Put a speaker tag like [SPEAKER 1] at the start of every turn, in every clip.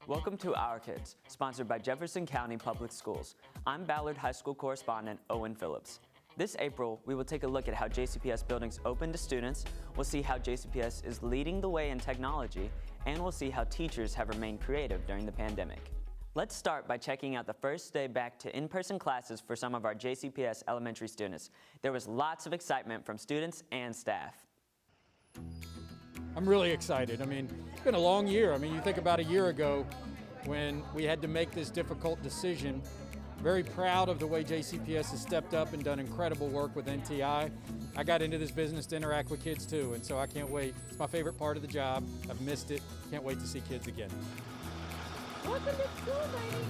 [SPEAKER 1] Welcome to Our Kids, sponsored by Jefferson County Public Schools. I'm Ballard High School correspondent Owen Phillips. This April, we will take a look at how JCPS buildings open to students, we'll see how JCPS is leading the way in technology, and we'll see how teachers have remained creative during the pandemic. Let's start by checking out the first day back to in-person classes for some of our JCPS elementary students. There was lots of excitement from students and staff.
[SPEAKER 2] I'm really excited. I mean, it's been a long year. I mean, you think about a year ago when we had to make this difficult decision. Very proud of the way JCPS has stepped up and done incredible work with NTI. I got into this business to interact with kids too, and so I can't wait. It's my favorite part of the job. I've missed it. Can't wait to see kids again.
[SPEAKER 3] Welcome to school, lady.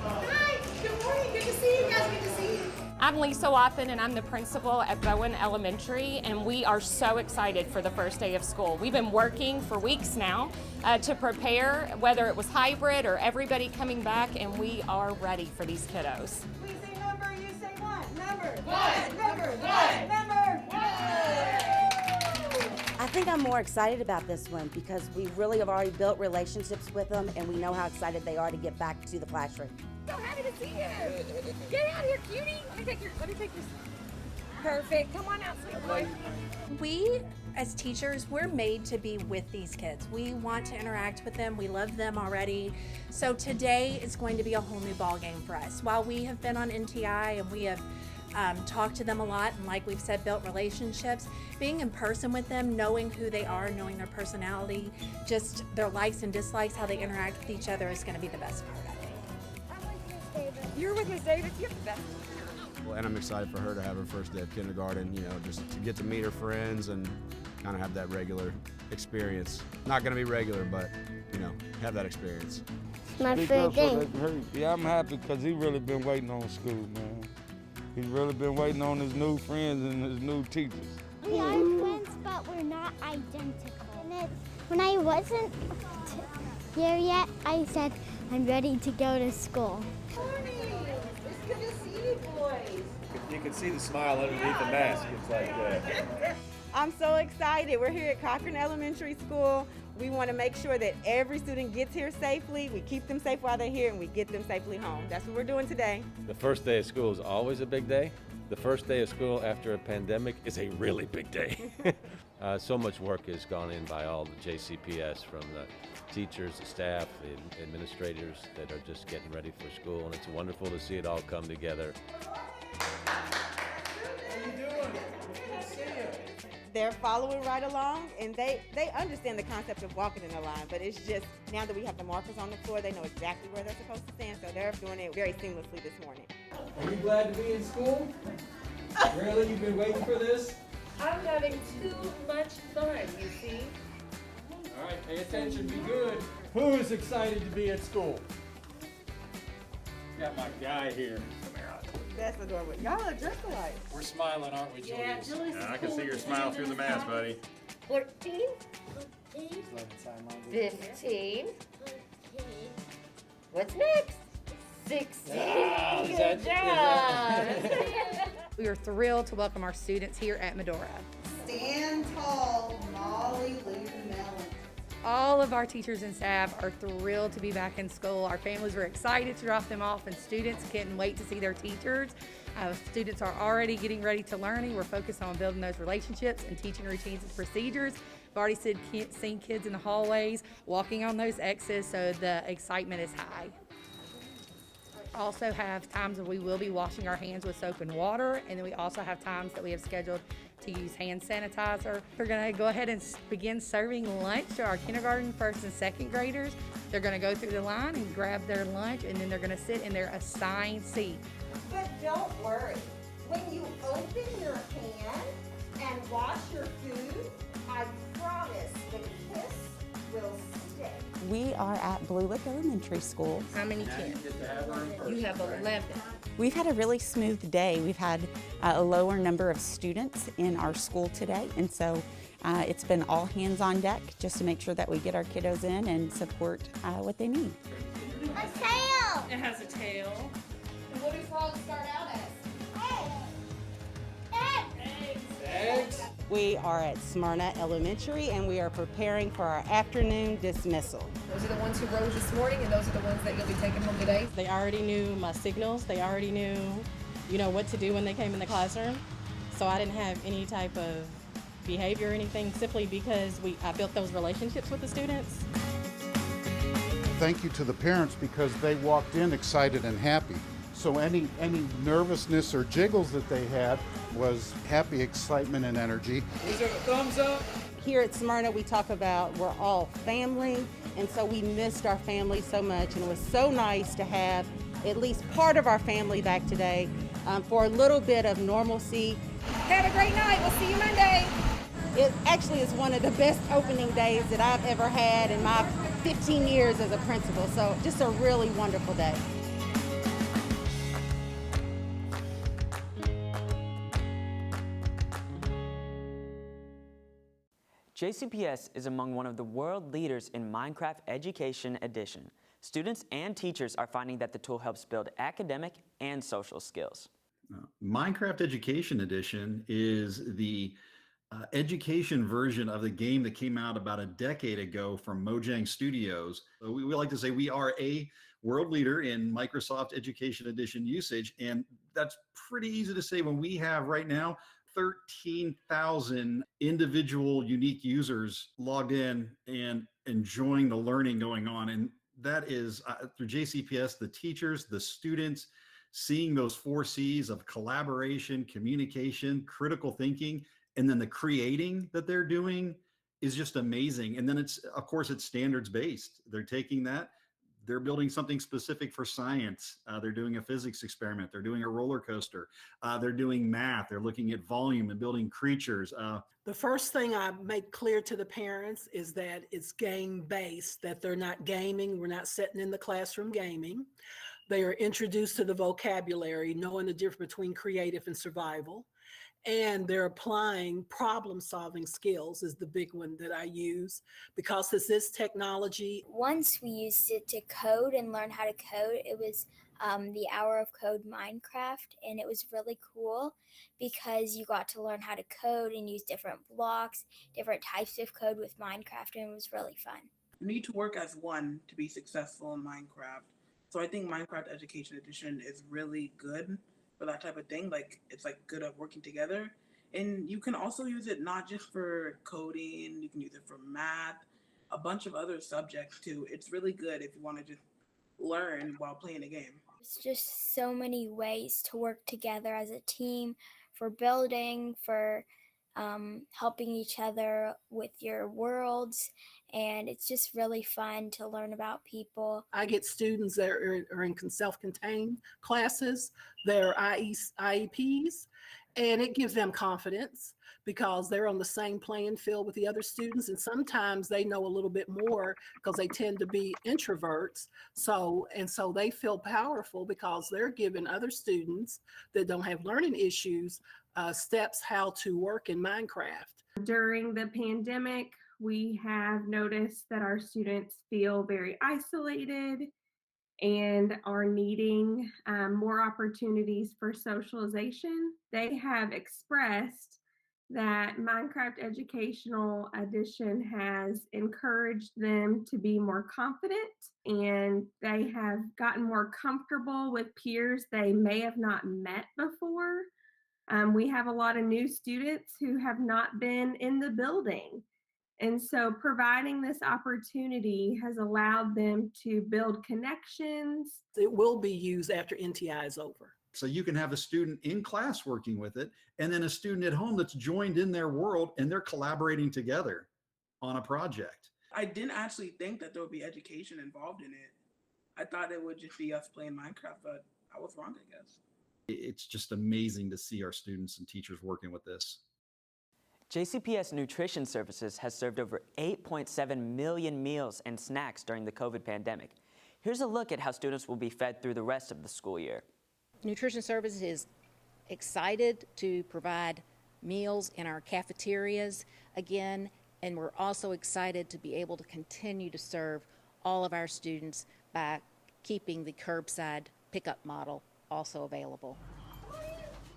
[SPEAKER 3] Hi, good morning. Good to see you guys. Good to see you.
[SPEAKER 4] I'm Lisa Wathen, and I'm the principal at Bowen Elementary, and we are so excited for the first day of school. We've been working for weeks now to prepare, whether it was hybrid or everybody coming back, and we are ready for these kiddos.
[SPEAKER 3] We say number, you say one. Number. One. Number. One. Number.
[SPEAKER 5] I think I'm more excited about this one because we really have already built relationships with them, and we know how excited they are to get back to the classroom.
[SPEAKER 3] So happy to see you. Get out here, cutie. Let me take your. Perfect. Come on out, sweet boy.
[SPEAKER 6] We, as teachers, we're made to be with these kids. We want to interact with them. We love them already. So today is going to be a whole new ball game for us. While we have been on NTI and we have talked to them a lot, and like we've said, built relationships, being in person with them, knowing who they are, knowing their personality, just their likes and dislikes, how they interact with each other is going to be the best part, I think.
[SPEAKER 3] You're with Miss Davis. You have the best.
[SPEAKER 7] Well, and I'm excited for her to have her first day of kindergarten, you know, just to get to meet her friends and kind of have that regular experience. Not going to be regular, but, you know, have that experience.
[SPEAKER 8] My favorite game.
[SPEAKER 9] Yeah, I'm happy because he's really been waiting on school, man. He's really been waiting on his new friends and his new teachers.
[SPEAKER 8] We are twins, but we're not identical. And when I wasn't here yet, I said, I'm ready to go to school.
[SPEAKER 3] Morning. It's good to see you boys.
[SPEAKER 10] You can see the smile underneath the mask. It's like,
[SPEAKER 11] I'm so excited. We're here at Cochran Elementary School. We want to make sure that every student gets here safely. We keep them safe while they're here, and we get them safely home. That's what we're doing today.
[SPEAKER 10] the first day of school is always a big day. The first day of school after a pandemic is a really big day. So much work has gone in by all the JCPS, from the teachers, the staff, the administrators that are just getting ready for school, and it's wonderful to see it all come together.
[SPEAKER 11] They're following right along, and they understand the concept of walking in a line, but it's just now that we have the markers on the floor, they know exactly where they're supposed to stand, so they're doing it very seamlessly this morning.
[SPEAKER 2] Are you glad to be in school? Really? You've been waiting for this?
[SPEAKER 3] I'm having too much fun, you see.
[SPEAKER 2] All right, pay attention, be good. Who is excited to be at school? Got my guy here.
[SPEAKER 11] That's adorable. Y'all are dressed alike.
[SPEAKER 2] We're smiling, aren't we, Julius?
[SPEAKER 10] I can see your smile through the mask, buddy.
[SPEAKER 3] 14. 15. What's next? 16. Good job.
[SPEAKER 6] We are thrilled to welcome our students here at Medora.
[SPEAKER 11] Stand tall, Molly Lou Mellon.
[SPEAKER 6] All of our teachers and staff are thrilled to be back in school. Our families were excited to drop them off, and students can't wait to see their teachers. Students are already getting ready to learning. We're focused on building those relationships and teaching routines and procedures. We've already seen kids in the hallways, walking on those X's, so the excitement is high. Also have times that we will be washing our hands with soap and water, and then we also have times that we have scheduled to use hand sanitizer. We're gonna go ahead and begin serving lunch to our kindergarten, first and second graders. They're gonna go through the line and grab their lunch, and then they're gonna sit in their assigned seat.
[SPEAKER 3] But don't worry. When you open your can and wash your food, I promise the kiss will stick.
[SPEAKER 5] We are at Blue Lick Elementary School.
[SPEAKER 6] How many kids?
[SPEAKER 4] You have 11.
[SPEAKER 5] We've had a really smooth day. We've had a lower number of students in our school today, and so it's been all hands on deck just to make sure that we get our kiddos in and support what they need.
[SPEAKER 8] A tail!
[SPEAKER 4] It has a tail.
[SPEAKER 3] And what do frogs start out as?
[SPEAKER 8] Eggs!
[SPEAKER 2] Eggs.
[SPEAKER 11] We are at Smyrna Elementary and we are preparing for our afternoon dismissal.
[SPEAKER 12] Those are the ones who rose this morning and those are the ones that you'll be taking home today.
[SPEAKER 6] They already knew my signals. They already knew, what to do when they came in the classroom. So I didn't have any type of behavior or anything, simply because I built those relationships with the students.
[SPEAKER 13] Thank you to the parents because they walked in excited and happy. So any nervousness or jiggles that they had was happy excitement and energy.
[SPEAKER 12] Is there a thumbs up?
[SPEAKER 11] Here at Smyrna, we talk about we're all family, and so we missed our family so much, and it was so nice to have at least part of our family back today for a little bit of normalcy.
[SPEAKER 12] Have a great night. We'll see you Monday.
[SPEAKER 11] It actually is one of the best opening days that I've ever had in my 15 years as a principal, so just a really wonderful day.
[SPEAKER 1] JCPS is among one of the world leaders in Minecraft Education Edition. Students and teachers are finding that the tool helps build academic and social skills.
[SPEAKER 14] Minecraft Education Edition is the education version of the game that came out about a decade ago from Mojang Studios. So we like to say we are a world leader in Microsoft Education Edition usage, and that's pretty easy to say when we have right now 13,000 individual unique users logged in and enjoying the learning going on. And that is through JCPS, the teachers, the students, seeing those 4 C's of collaboration, communication, critical thinking, and then the creating that they're doing is just amazing. And then it's standards based. They're taking that, they're building something specific for science. They're doing a physics experiment. They're doing a roller coaster. They're doing math. They're looking at volume and building creatures.
[SPEAKER 15] The first thing I make clear to the parents is that it's game-based, that they're not gaming. We're not sitting in the classroom gaming. They are introduced to the vocabulary, knowing the difference between creative and survival. And they're applying problem-solving skills is the big one that I use, because this is technology.
[SPEAKER 8] Once we used it to code and learn how to code, it was the Hour of Code Minecraft, and it was really cool because you got to learn how to code and use different blocks, different types of code with Minecraft, and it was really fun.
[SPEAKER 16] You need to work as one to be successful in Minecraft. So I think Minecraft Education Edition is really good for that type of thing. Like, it's like good at working together. And you can also use it not just for coding, you can use it for math, a bunch of other subjects too. It's really good if you want to just learn while playing a game.
[SPEAKER 8] It's just so many ways to work together as a team, for building, for helping each other with your worlds, and it's just really fun to learn about people.
[SPEAKER 15] I get students that are in self-contained classes, they're IEPs, and it gives them confidence because they're on the same playing field with the other students, and sometimes they know a little bit more because they tend to be introverts. So they feel powerful because they're giving other students that don't have learning issues steps how to work in Minecraft.
[SPEAKER 17] During the pandemic, we have noticed that our students feel very isolated and are needing more opportunities for socialization. They have expressed that Minecraft Educational Edition has encouraged them to be more confident, and they have gotten more comfortable with peers they may have not met before. We have a lot of new students who have not been in the building. And so providing this opportunity has allowed them to build connections.
[SPEAKER 15] It will be used after NTI is over.
[SPEAKER 14] So you can have a student in class working with it, and then a student at home that's joined in their world and they're collaborating together on a project.
[SPEAKER 16] I didn't actually think that there would be education involved in it. I thought it would just be us playing Minecraft, but I was wrong, I guess.
[SPEAKER 14] It's just amazing to see our students and teachers working with this.
[SPEAKER 1] JCPS Nutrition Services has served over 8.7 million meals and snacks during the COVID pandemic. Here's a look at how students will be fed through the rest of the school year.
[SPEAKER 18] Nutrition Services is excited to provide meals in our cafeterias again, and we're also excited to be able to continue to serve all of our students by keeping the curbside pickup model also available.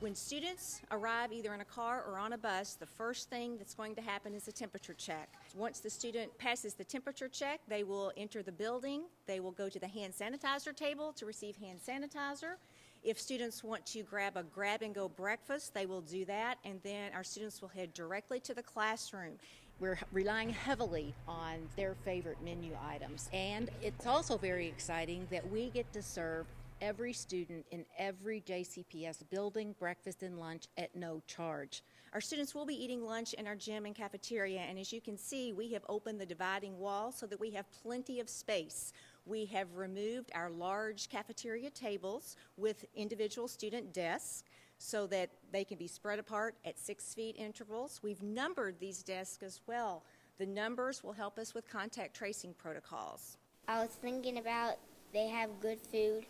[SPEAKER 19] When students arrive either in a car or on a bus, the first thing that's going to happen is a temperature check. Once the student passes the temperature check, they will enter the building. They will go to the hand sanitizer table to receive hand sanitizer. If students want to grab a grab-and-go breakfast, they will do that, and then our students will head directly to the classroom. We're relying heavily on their favorite menu items. And it's also very exciting that we get to serve every student in every JCPS building breakfast and lunch at no charge. Our students will be eating lunch in our gym and cafeteria, and as you can see, we have opened the dividing wall so that we have plenty of space. We have removed our large cafeteria tables with individual student desks so that they can be spread apart at 6 feet intervals. We've numbered these desks as well. The numbers will help us with contact tracing protocols.
[SPEAKER 8] I was thinking about they have good food,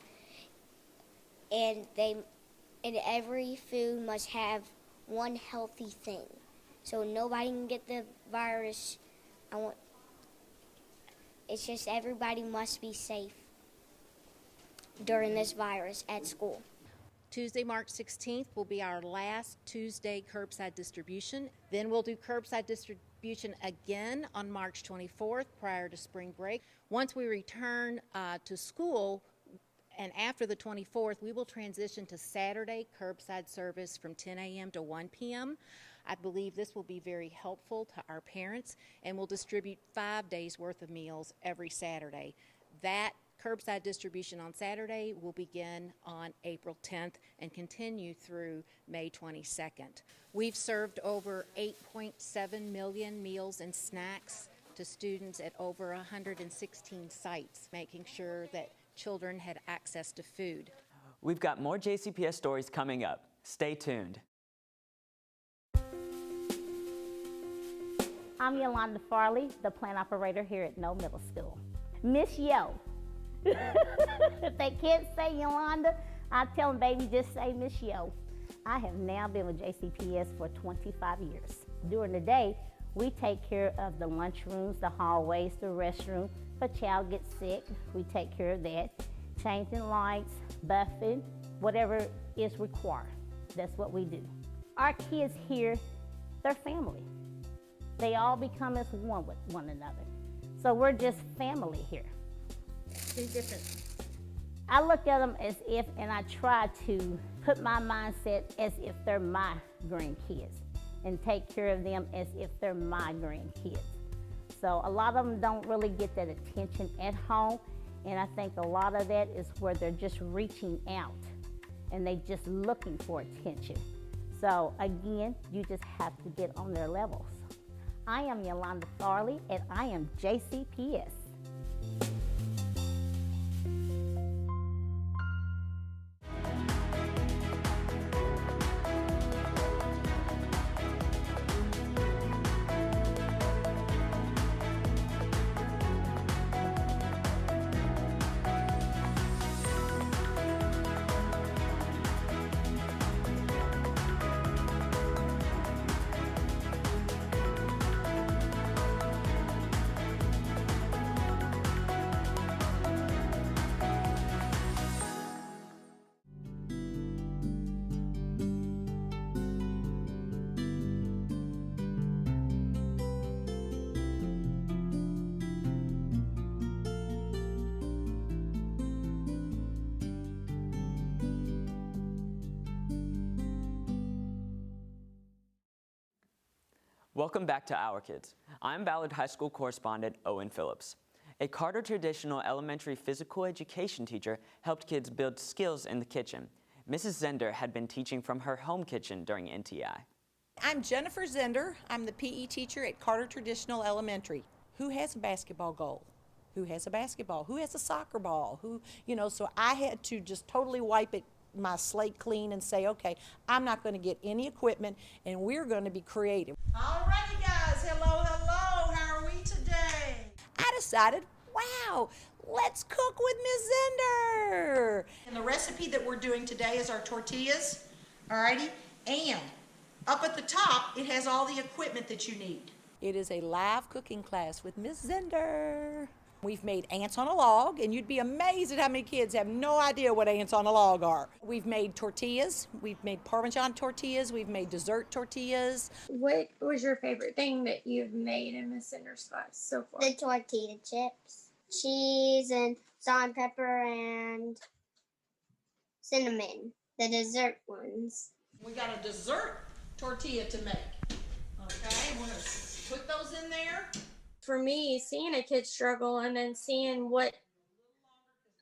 [SPEAKER 8] and every food must have one healthy thing, so nobody can get the virus. It's just everybody must be safe during this virus at school.
[SPEAKER 18] Tuesday, March 16th will be our last Tuesday curbside distribution. Then we'll do curbside distribution again on March 24th prior to spring break. Once we return to school, and after the 24th, we will transition to Saturday curbside service from 10 a.m. to 1 p.m. I believe this will be very helpful to our parents, and we'll distribute 5 days worth of meals every Saturday. That curbside distribution on Saturday will begin on April 10th and continue through May 22nd. We've served over 8.7 million meals and snacks to students at over 116 sites, making sure that children had access to food.
[SPEAKER 1] We've got more JCPS stories coming up. Stay tuned.
[SPEAKER 20] I'm Yolanda Farley, the plant operator here at No Middle School. Miss Yo. If they can't say Yolanda, I tell them, baby, just say Miss Yo. I have now been with JCPS for 25 years. During the day, we take care of the lunchrooms, the hallways, the restroom. If a child gets sick, we take care of that. Changing lights, buffing, whatever is required. That's what we do. Our kids here, they're family. They all become as one with one another. So we're just family here.
[SPEAKER 18] Two different.
[SPEAKER 20] I look at them as if, and I try to put my mindset as if they're my grandkids and take care of them as if they're my grandkids. So a lot of them don't really get that attention at home, and I think a lot of that is where they're just reaching out and they just looking for attention. So again, you just have to get on their levels. I am Yolanda Farley, and I am JCPS.
[SPEAKER 1] Welcome back to Our Kids. I'm Ballard High School correspondent Owen Phillips. A Carter Traditional Elementary physical education teacher helped kids build skills in the kitchen. Mrs. Zender had been teaching from her home kitchen during NTI.
[SPEAKER 21] I'm Jennifer Zender. I'm the PE teacher at Carter Traditional Elementary. Who has a basketball goal? Who has a basketball? Who has a soccer ball? So I had to just totally wipe my slate clean and say, okay, I'm not going to get any equipment, and we're going to be creative.
[SPEAKER 22] Alrighty, guys. Hello, hello. How are we today?
[SPEAKER 21] I decided, wow, let's cook with Ms. Zender.
[SPEAKER 22] And the recipe that we're doing today is our tortillas, alrighty? And up at the top, it has all the equipment that you need.
[SPEAKER 21] It is a live cooking class with Ms. Zender. We've made ants on a log, and you'd be amazed at how many kids have no idea what ants on a log are. We've made tortillas. We've made Parmesan tortillas. We've made dessert tortillas.
[SPEAKER 7] What was your favorite thing that you've made in Miss Cinder's class so far?
[SPEAKER 9] The tortilla chips, cheese and salt and pepper and cinnamon, the dessert ones.
[SPEAKER 22] We got a dessert tortilla to make. Okay, we're gonna put those in there.
[SPEAKER 7] For me, seeing a kid struggle and then seeing what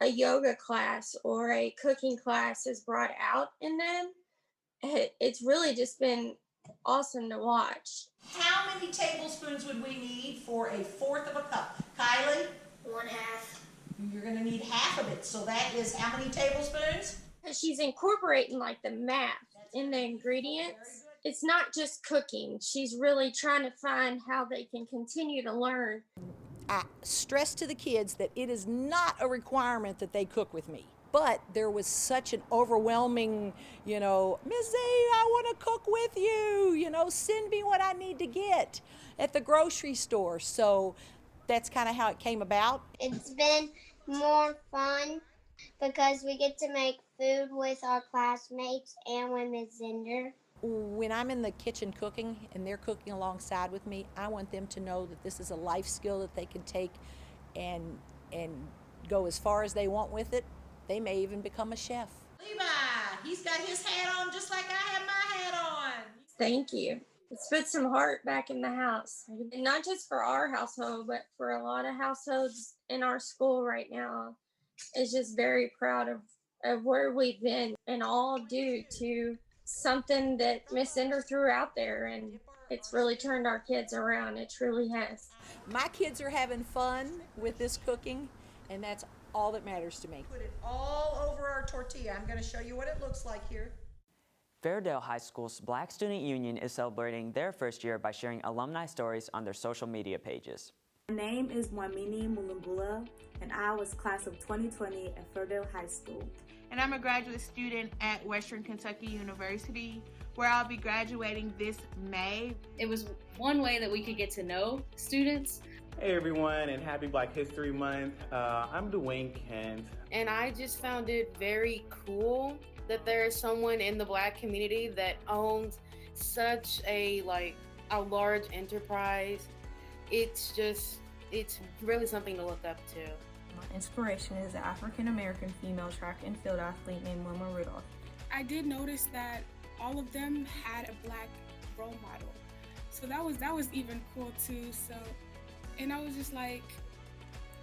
[SPEAKER 7] a yoga class or a cooking class has brought out in them, it's really just been awesome to watch.
[SPEAKER 22] How many tablespoons would we need for a fourth of a cup? Kylie?
[SPEAKER 9] 1/2.
[SPEAKER 22] You're gonna need half of it, so that is how many tablespoons?
[SPEAKER 7] She's incorporating like the math in the ingredients. It's not just cooking. She's really trying to find how they can continue to learn.
[SPEAKER 21] I stress to the kids that it is not a requirement that they cook with me. But there was such an overwhelming, Ms. Z, I want to cook with you, send me what I need to get at the grocery store. So that's kind of how it came about.
[SPEAKER 9] It's been more fun because we get to make food with our classmates and with Ms. Zinder.
[SPEAKER 21] When I'm in the kitchen cooking and they're cooking alongside with me, I want them to know that this is a life skill that they can take and go as far as they want with it. They may even become a chef.
[SPEAKER 22] Levi, he's got his hat on just like I have my hat on.
[SPEAKER 7] Thank you. It's put some heart back in the house. And not just for our household, but for a lot of households in our school right now. It's just very proud of where we've been, and all due to something that Miss Cinder threw out there, and it's really turned our kids around. It truly has.
[SPEAKER 21] My kids are having fun with this cooking, and that's all that matters to me.
[SPEAKER 22] Put it all over our tortilla. I'm going to show you what it looks like here.
[SPEAKER 1] Fairdale High School's Black Student Union is celebrating their first year by sharing alumni stories on their social media pages.
[SPEAKER 23] My name is Mwamini Mulungula, and I was class of 2020 at Fairdale High School.
[SPEAKER 24] And I'm a graduate student at Western Kentucky University, where I'll be graduating this May.
[SPEAKER 25] It was one way that we could get to know students.
[SPEAKER 26] Hey everyone, and happy Black History Month. I'm Dwayne Kent.
[SPEAKER 27] And I just found it very cool that there is someone in the Black community that owns such a large enterprise. It's really something to look up to.
[SPEAKER 28] My inspiration is an African-American female track and field athlete named Wilma Rudolph.
[SPEAKER 29] I did notice that all of them had a Black role model. So that was even cool too. And I was just like,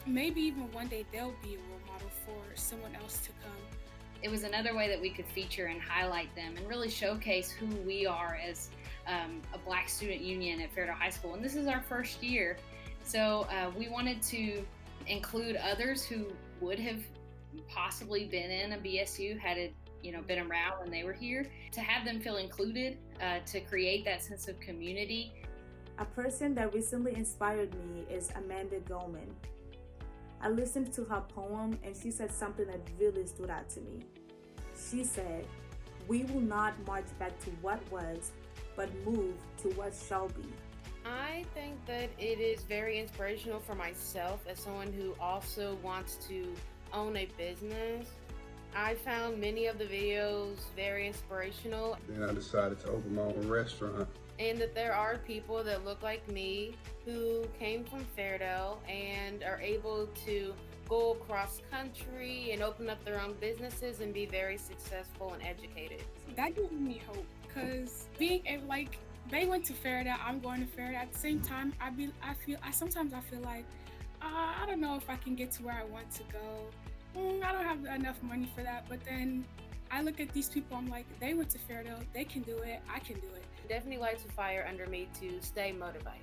[SPEAKER 29] maybe even one day they'll be a role model for someone else to come.
[SPEAKER 25] It was another way that we could feature and highlight them and really showcase who we are as a Black student union at Fairdale High School. And this is our first year. So we wanted to include others who would have possibly been in a BSU had it been around when they were here, to have them feel included, to create that sense of community.
[SPEAKER 23] A person that recently inspired me is Amanda Goldman. I listened to her poem and she said something that really stood out to me. She said, "We will not march back to what was, but move to what shall be."
[SPEAKER 27] I think that it is very inspirational for myself as someone who also wants to own a business. I found many of the videos very inspirational.
[SPEAKER 30] Then I decided to open my own restaurant.
[SPEAKER 27] And that there are people that look like me who came from Fairdale and are able to go across country and open up their own businesses and be very successful and educated.
[SPEAKER 29] That gives me hope, because being they went to Fairdale, I'm going to Fairdale. At the same time, sometimes I feel like I don't know if I can get to where I want to go. I don't have enough money for that. But then I look at these people, I'm like, they went to Fairdale, they can do it, I can do it.
[SPEAKER 27] Definitely lights a fire under me to stay motivated.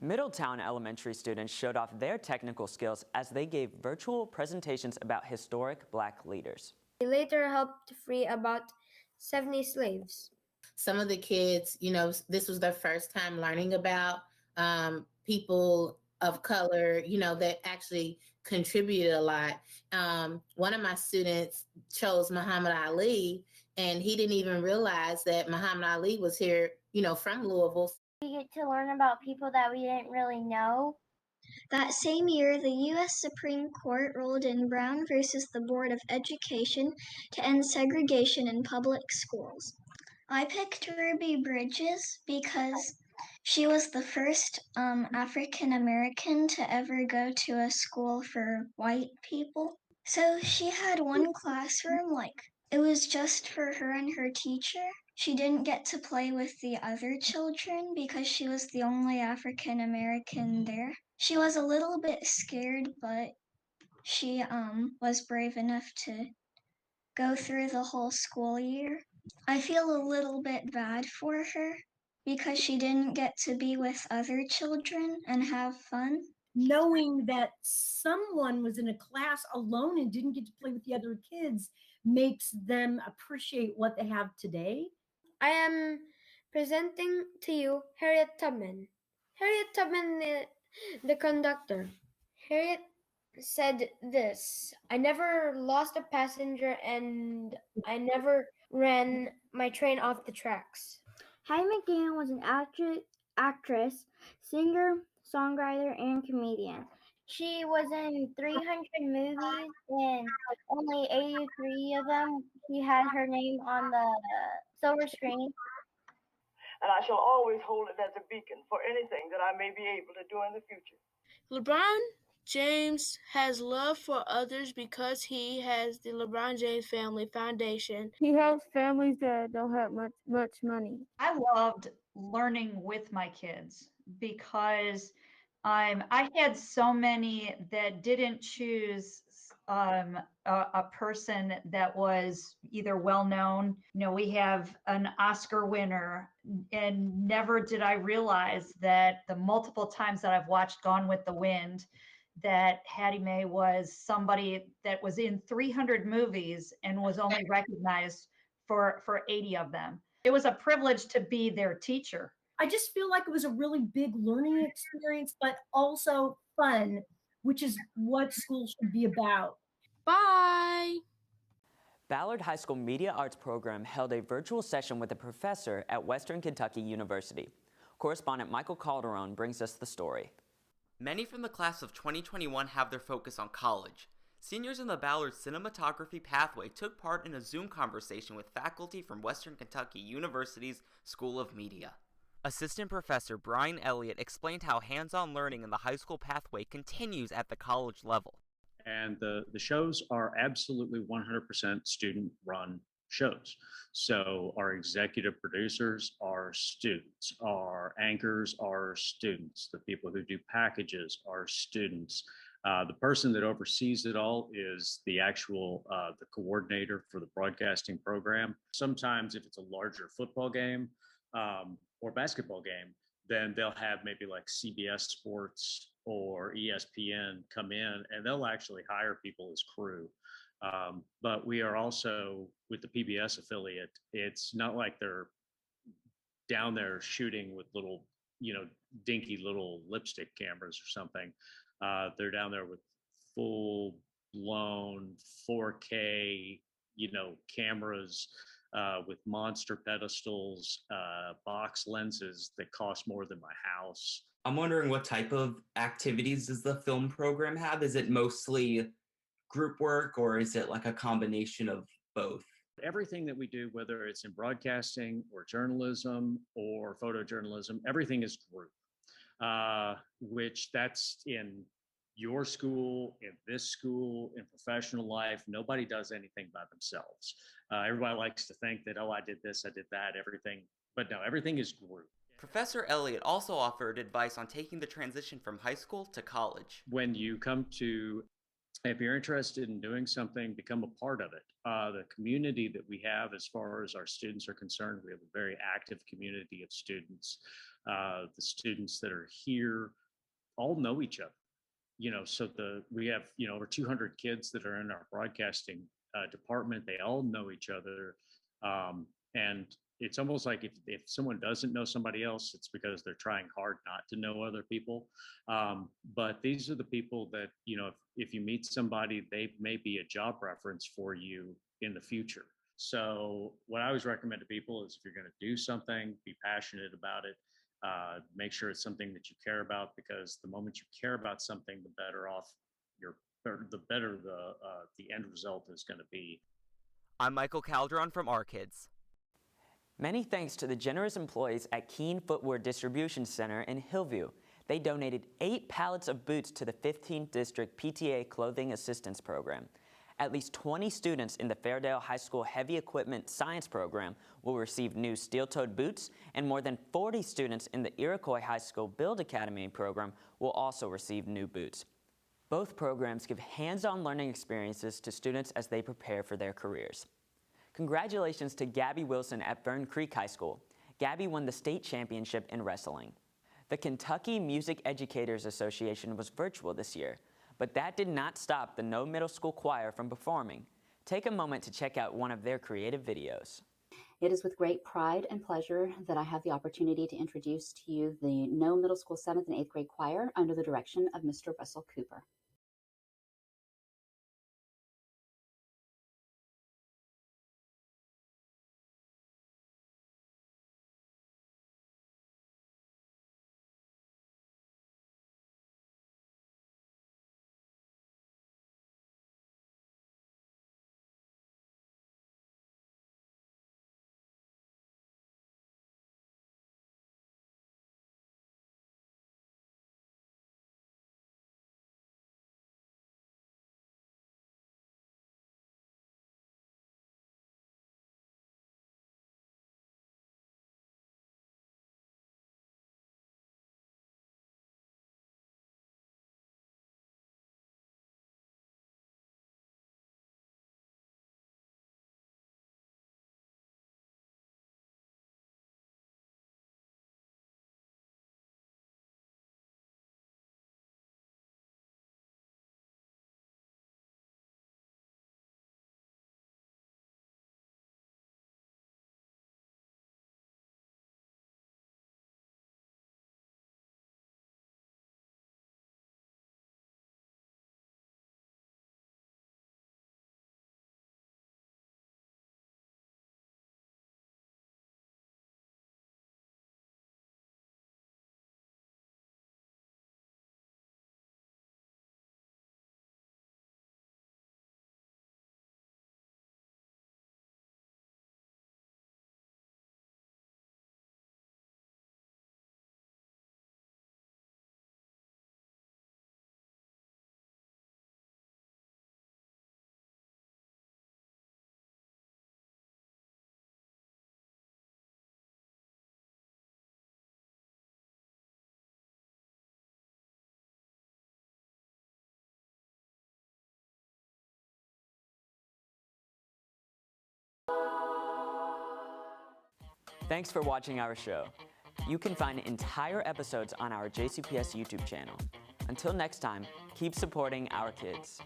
[SPEAKER 1] Middletown Elementary students showed off their technical skills as they gave virtual presentations about historic Black leaders.
[SPEAKER 9] They later helped free about 70 slaves.
[SPEAKER 31] Some of the kids, this was their first time learning about people of color, that actually contributed a lot. One of my students chose Muhammad Ali, and he didn't even realize that Muhammad Ali was here, from Louisville.
[SPEAKER 2] We get to learn about people that we didn't really know.
[SPEAKER 3] That same year, the U.S. Supreme Court ruled in Brown versus the Board of Education to end segregation in public schools. I picked Ruby Bridges because she was the first African American to ever go to a school for white people. So she had one classroom, it was just for her and her teacher. She didn't get to play with the other children because she was the only African American there. She was a little bit scared, but she was brave enough to go through the whole school year. I feel a little bit bad for her because she didn't get to be with other children and have fun.
[SPEAKER 4] Knowing that someone was in a class alone and didn't get to play with the other kids makes them appreciate what they have today.
[SPEAKER 2] I am presenting to you Harriet Tubman. Harriet Tubman, the conductor. Harriet said this: I never lost a passenger and I never ran my train off the tracks.
[SPEAKER 3] Hattie McDaniel was an actress, singer, songwriter, and comedian.
[SPEAKER 2] She was in 300 movies, and only 83 of them she had her name on the silver screen.
[SPEAKER 5] And I shall always hold it as a beacon for anything that I may be able to do in the future.
[SPEAKER 24] LeBron James has love for others because he has the LeBron James Family Foundation.
[SPEAKER 3] He helps families that don't have much money.
[SPEAKER 6] I loved learning with my kids because I had so many that didn't choose a person that was either well known. We have an Oscar winner, and never did I realize that the multiple times that I've watched Gone with the Wind, that Hattie Mae was somebody that was in 300 movies and was only recognized for 80 of them. It was a privilege to be their teacher.
[SPEAKER 4] I just feel like it was a really big learning experience, but also fun, which is what school should be about.
[SPEAKER 24] Bye.
[SPEAKER 1] Ballard High School Media Arts program held a virtual session with a professor at Western Kentucky University. Correspondent Michael Calderon brings us the story.
[SPEAKER 10] Many from the class of 2021 have their focus on college. Seniors in the Ballard Cinematography Pathway took part in a Zoom conversation with faculty from Western Kentucky University's School of Media. Assistant Professor Brian Elliott explained how hands-on learning in the high school pathway continues at the college level.
[SPEAKER 11] And the shows are absolutely 100% student-run shows. So our executive producers are students, our anchors are students, the people who do packages are students. The person that oversees it all is the actual the coordinator for the broadcasting program. Sometimes if it's a larger football game or basketball game, then they'll have maybe like CBS Sports or ESPN come in, and they'll actually hire people as crew. But we are also, with the PBS affiliate, it's not like they're down there shooting with little, dinky little lipstick cameras or something. They're down there with full blown 4K, cameras with monster pedestals, box lenses that cost more than my house.
[SPEAKER 10] I'm wondering, what type of activities does the film program have? Is it mostly group work, or is it like a combination of both?
[SPEAKER 11] Everything that we do, whether it's in broadcasting or journalism or photojournalism, everything is group, which that's in your school, in this school, in professional life. Nobody does anything by themselves. Everybody likes to think that, I did this, I did that, everything. But no, everything is group.
[SPEAKER 10] Professor Elliott also offered advice on taking the transition from high school to college.
[SPEAKER 11] When you come to, if you're interested in doing something, become a part of it. The community that we have, as far as our students are concerned, we have a very active community of students. The students that are here all know each other. So we have, over 200 kids that are in our broadcasting department. They all know each other. And it's almost like if someone doesn't know somebody else, it's because they're trying hard not to know other people. But these are the people that, you know, if you meet somebody, they may be a job reference for you in the future. So what I always recommend to people is if you're going to do something, be passionate about it. Make sure it's something that you care about, because the moment you care about something, the better off the better the end result is going to be.
[SPEAKER 10] I'm Michael Calderon from Our Kids.
[SPEAKER 1] Many thanks to the generous employees at Keene Footwear Distribution Center in Hillview. They donated 8 pallets of boots to the 15th District PTA Clothing Assistance Program. At least 20 students in the Fairdale High School Heavy Equipment Science Program will receive new steel-toed boots, and more than 40 students in the Iroquois High School Build Academy program will also receive new boots. Both programs give hands-on learning experiences to students as they prepare for their careers. Congratulations to Gabby Wilson at Fern Creek High School. Gabby won the state championship in wrestling. The Kentucky Music Educators Association was virtual this year, but that did not stop the No Middle School Choir from performing. Take a moment to check out one of their creative videos.
[SPEAKER 7] It is with great pride and pleasure that I have the opportunity to introduce to you the No Middle School 7th and 8th grade choir under the direction of Mr. Russell Cooper.
[SPEAKER 1] Thanks for watching our show. You can find entire episodes on our JCPS YouTube channel. Until next time, keep supporting our kids.